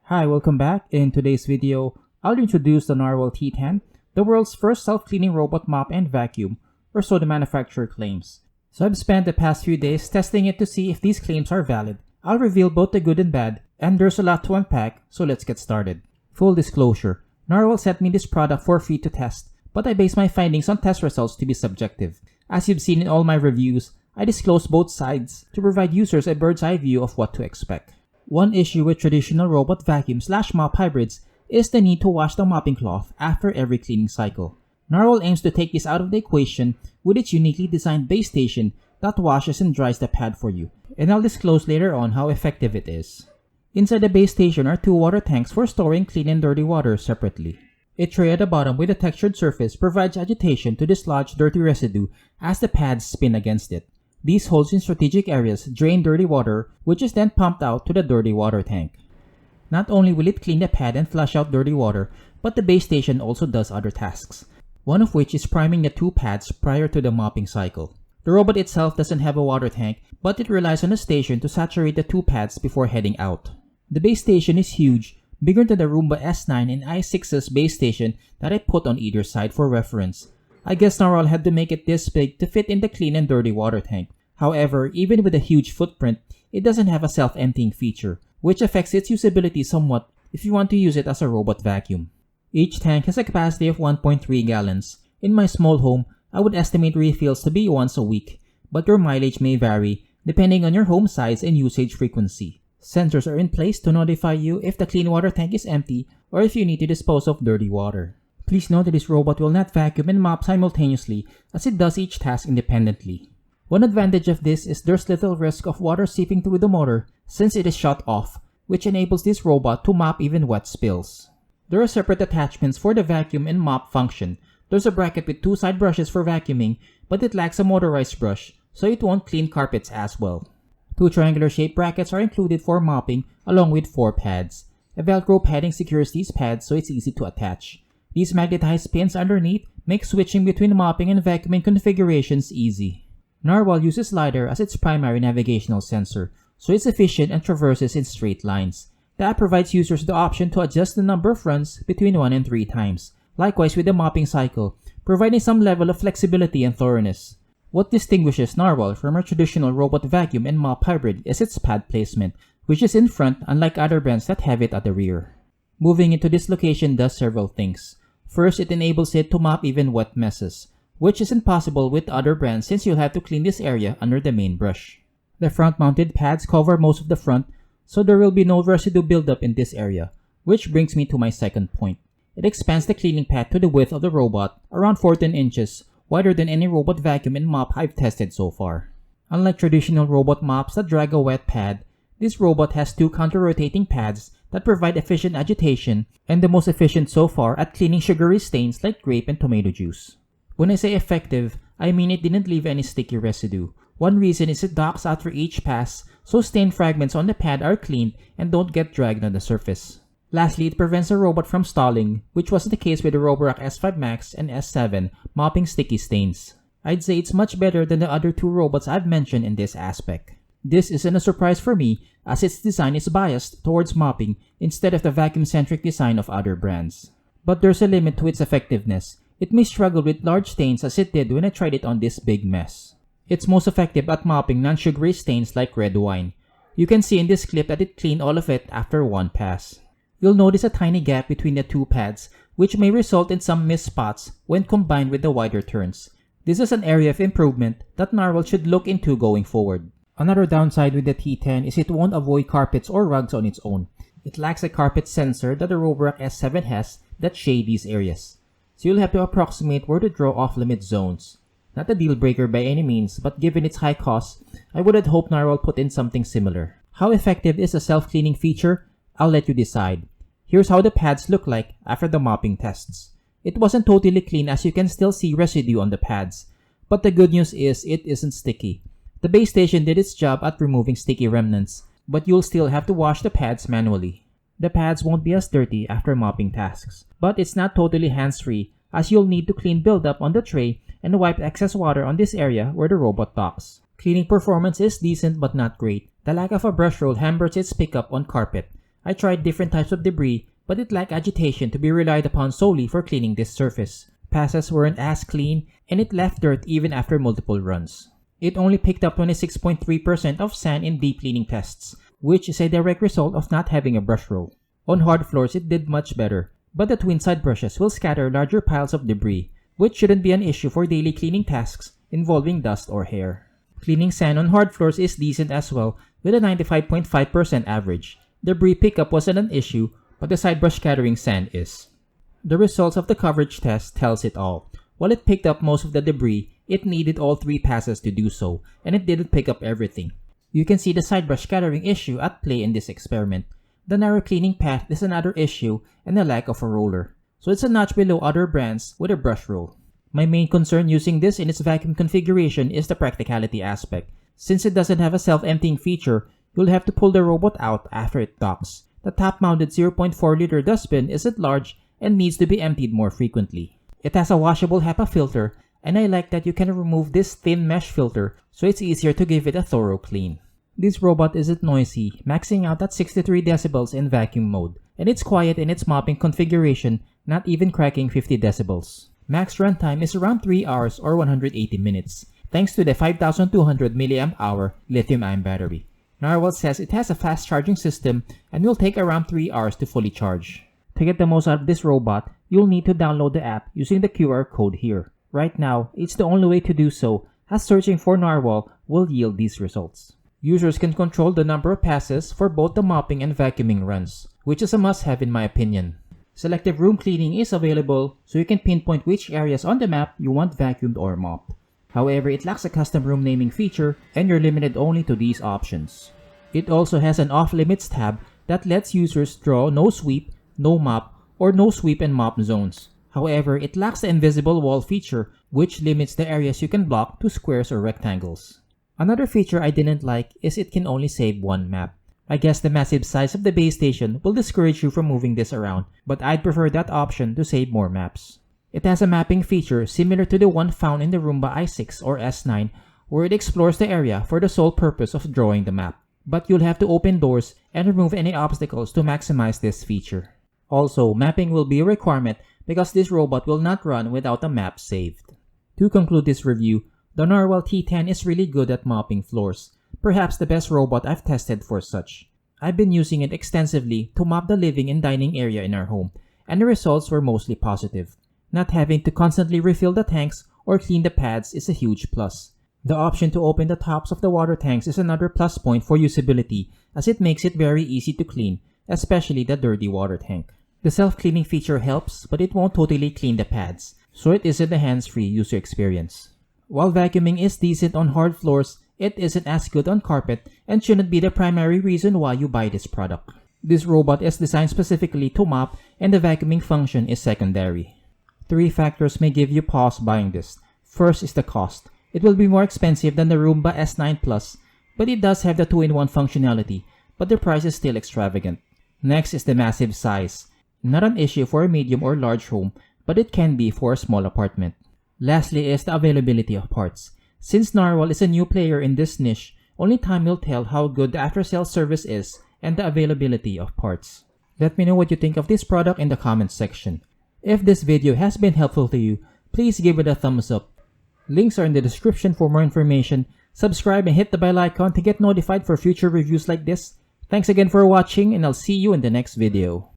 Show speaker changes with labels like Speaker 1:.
Speaker 1: Hi, welcome back. In today's video, I'll introduce the Narwal T10, the world's first self-cleaning robot mop and vacuum, or so the manufacturer claims. So I've spent the past few days testing it to see if these claims are valid. I'll reveal both the good and bad, and there's a lot to unpack, so let's get started. Full disclosure, Narwal sent me this product for free to test, but I base my findings on test results to be subjective. As you've seen in all my reviews, I disclose both sides to provide users a bird's eye view of what to expect. One issue with traditional robot vacuum/mop hybrids is the need to wash the mopping cloth after every cleaning cycle. Narwal aims to take this out of the equation with its uniquely designed base station that washes and dries the pad for you, and I'll disclose later on how effective it is. Inside the base station are two water tanks for storing clean and dirty water separately. A tray at the bottom with a textured surface provides agitation to dislodge dirty residue as the pads spin against it. These holes in strategic areas drain dirty water, which is then pumped out to the dirty water tank. Not only will it clean the pad and flush out dirty water, but the base station also does other tasks, one of which is priming the two pads prior to the mopping cycle. The robot itself doesn't have a water tank, but it relies on the station to saturate the two pads before heading out. The base station is huge, bigger than the Roomba S9 and i6's base station that I put on either side for reference. I guess Narwal had to make it this big to fit in the clean and dirty water tank. However, even with a huge footprint, it doesn't have a self-emptying feature, which affects its usability somewhat if you want to use it as a robot vacuum. Each tank has a capacity of 1.3 gallons. In my small home, I would estimate refills to be once a week, but your mileage may vary depending on your home size and usage frequency. Sensors are in place to notify you if the clean water tank is empty or if you need to dispose of dirty water. Please note that this robot will not vacuum and mop simultaneously as it does each task independently. One advantage of this is there's little risk of water seeping through the motor since it is shut off, which enables this robot to mop even wet spills. There are separate attachments for the vacuum and mop function. There's a bracket with two side brushes for vacuuming, but it lacks a motorized brush, so it won't clean carpets as well. Two triangular shaped brackets are included for mopping along with 4 pads. A Velcro padding secures these pads so it's easy to attach. These magnetized pins underneath make switching between mopping and vacuuming configurations easy. Narwal uses LiDAR as its primary navigational sensor, so it's efficient and traverses in straight lines. The app provides users the option to adjust the number of runs between 1 and 3 times, likewise with the mopping cycle, providing some level of flexibility and thoroughness. What distinguishes Narwal from a traditional robot vacuum and mop hybrid is its pad placement, which is in front unlike other brands that have it at the rear. Moving into this location does several things. First, it enables it to mop even wet messes, which isn't possible with other brands since you'll have to clean this area under the main brush. The front-mounted pads cover most of the front, so there will be no residue buildup in this area, which brings me to my second point. It expands the cleaning pad to the width of the robot, around 14 inches, wider than any robot vacuum and mop I've tested so far. Unlike traditional robot mops that drag a wet pad, this robot has 2 counter-rotating pads that provide efficient agitation and the most efficient so far at cleaning sugary stains like grape and tomato juice. When I say effective, I mean it didn't leave any sticky residue. One reason is it docks after each pass, so stain fragments on the pad are cleaned and don't get dragged on the surface. Lastly, it prevents the robot from stalling, which was the case with the Roborock S5 Max and S7 mopping sticky stains. I'd say it's much better than the other 2 robots I've mentioned in this aspect. This isn't a surprise for me as its design is biased towards mopping instead of the vacuum-centric design of other brands. But there's a limit to its effectiveness. It may struggle with large stains as it did when I tried it on this big mess. It's most effective at mopping non-sugary stains like red wine. You can see in this clip that it cleaned all of it after 1 pass. You'll notice a tiny gap between the 2 pads, which may result in some missed spots when combined with the wider turns. This is an area of improvement that Narwal should look into going forward. Another downside with the T10 is it won't avoid carpets or rugs on its own. It lacks a carpet sensor that the Roborock S7 has that shade these areas. So you'll have to approximate where to draw off-limit zones. Not a deal breaker by any means, but given its high cost, I would have hoped Narwal put in something similar. How effective is the self-cleaning feature? I'll let you decide. Here's how the pads look like after the mopping tests. It wasn't totally clean as you can still see residue on the pads, but the good news is it isn't sticky. The base station did its job at removing sticky remnants, but you'll still have to wash the pads manually. The pads won't be as dirty after mopping tasks, but it's not totally hands-free as you'll need to clean buildup on the tray and wipe excess water on this area where the robot docks. Cleaning performance is decent but not great. The lack of a brush roll hampers its pickup on carpet. I tried different types of debris, but it lacked agitation to be relied upon solely for cleaning this surface. Passes weren't as clean, and it left dirt even after multiple runs. It only picked up 26.3% of sand in deep cleaning tests, which is a direct result of not having a brush roll. On hard floors it did much better, but the twin side brushes will scatter larger piles of debris, which shouldn't be an issue for daily cleaning tasks involving dust or hair. Cleaning sand on hard floors is decent as well, with a 95.5% average. Debris pickup wasn't an issue, but the side brush scattering sand is. The results of the coverage test tells it all. While it picked up most of the debris, it needed all 3 passes to do so, and it didn't pick up everything. You can see the side brush scattering issue at play in this experiment. The narrow cleaning path is another issue, and the lack of a roller. So it's a notch below other brands with a brush roll. My main concern using this in its vacuum configuration is the practicality aspect. Since it doesn't have a self-emptying feature, you'll have to pull the robot out after it docks. The top-mounted 0.4 liter dustbin isn't large and needs to be emptied more frequently. It has a washable HEPA filter, and I like that you can remove this thin mesh filter so it's easier to give it a thorough clean. This robot isn't noisy, maxing out at 63 decibels in vacuum mode, and it's quiet in its mopping configuration, not even cracking 50 decibels. Max runtime is around 3 hours or 180 minutes, thanks to the 5200 mAh lithium-ion battery. Narwal says it has a fast charging system and will take around 3 hours to fully charge. To get the most out of this robot, you'll need to download the app using the QR code here. Right now, it's the only way to do so, as searching for Narwal will yield these results. Users can control the number of passes for both the mopping and vacuuming runs, which is a must-have in my opinion. Selective room cleaning is available, so you can pinpoint which areas on the map you want vacuumed or mopped. However, it lacks a custom room naming feature, and you're limited only to these options. It also has an off-limits tab that lets users draw no sweep, no mop, or no sweep and mop zones. However, it lacks the invisible wall feature, which limits the areas you can block to squares or rectangles. Another feature I didn't like is it can only save one map. I guess the massive size of the base station will discourage you from moving this around, but I'd prefer that option to save more maps. It has a mapping feature similar to the one found in the Roomba i6 or S9, where it explores the area for the sole purpose of drawing the map. But you'll have to open doors and remove any obstacles to maximize this feature. Also, mapping will be a requirement because this robot will not run without a map saved. To conclude this review, the Narwal T10 is really good at mopping floors, perhaps the best robot I've tested for such. I've been using it extensively to mop the living and dining area in our home, and the results were mostly positive. Not having to constantly refill the tanks or clean the pads is a huge plus. The option to open the tops of the water tanks is another plus point for usability, as it makes it very easy to clean, especially the dirty water tank. The self-cleaning feature helps, but it won't totally clean the pads, so it isn't a hands-free user experience. While vacuuming is decent on hard floors, it isn't as good on carpet and shouldn't be the primary reason why you buy this product. This robot is designed specifically to mop, and the vacuuming function is secondary. 3 factors may give you pause buying this. First is the cost. It will be more expensive than the Roomba S9 Plus, but it does have the 2-in-1 functionality, but the price is still extravagant. Next is the massive size. Not an issue for a medium or large home, but it can be for a small apartment. Lastly is the availability of parts. Since Narwal is a new player in this niche, only time will tell how good the after-sales service is and the availability of parts. Let me know what you think of this product in the comments section. If this video has been helpful to you, please give it a thumbs up. Links are in the description for more information. Subscribe and hit the bell icon to get notified for future reviews like this. Thanks again for watching, and I'll see you in the next video.